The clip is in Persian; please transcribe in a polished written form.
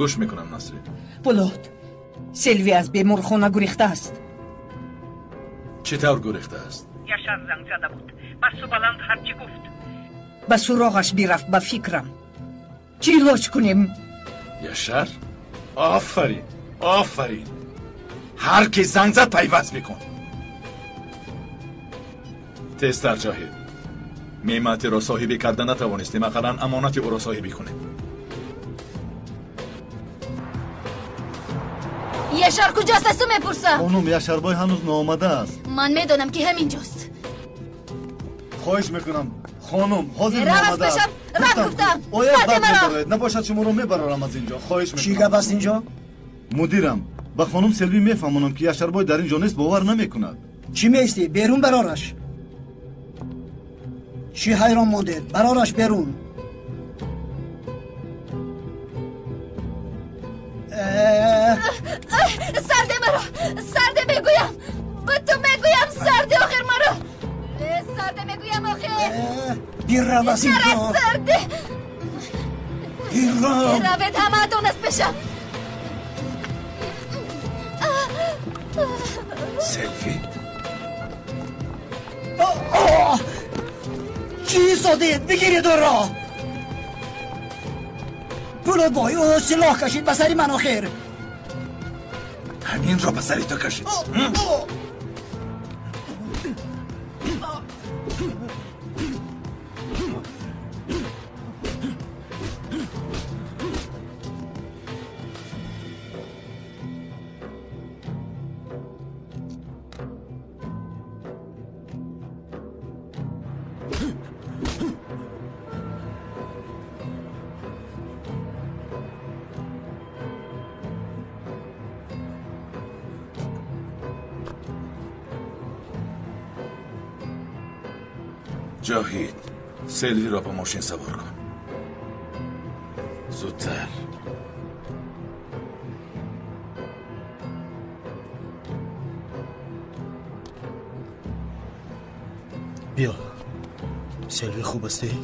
گوش میکنم نصری. بلود، سلوی از بیمارخانه گریخته است. چطور گریخته است؟ یاشار زنگ زده بود. بسو بلند هرچی گفت. به سراغش بیرفت به فکرم. چی علاج کنیم؟ یاشار؟ آفرین آفرین. هر کی زنگ زد پیوست میکن. تستر جاهد، میمت را صاحبی کرده نتوانستیم، اقلا امانت او را صاحبی کنیم. یاشار کجاست از تو میپرسم؟ خانم یاشار بای هنوز نامده است. من میدونم که همینجاست. خواهش میکنم خانم حاضر رواز نامده است. بشم رد گفتم باید سرد مرا. نباشد شما رو میبرارم از اینجا. خواهش چی میکنم. گپ است اینجا؟ مدیرم به خانم سلوی میفهمونم که یاشار بای در اینجا نیست، باور نمیکند. چی میستی؟ بیرون برارش. چی حیران مانده؟ برارش بیرون. سرده مرا، سرده میگویم به تو میگویم، سرده آخر مرا، سرده میگویم آخر. بیر رو از اینجا. نره سرده. بیر رو. روید همه تونست بشم. سلوی؟ چی سادید؟ بگیرید او را. بلود بای او سلاح کشید به سری من آخر. همین را به سری تو کشید. جاهید، سلوی را با ماشین سوار کن. زودتر. بیا. سلوی خوب استی؟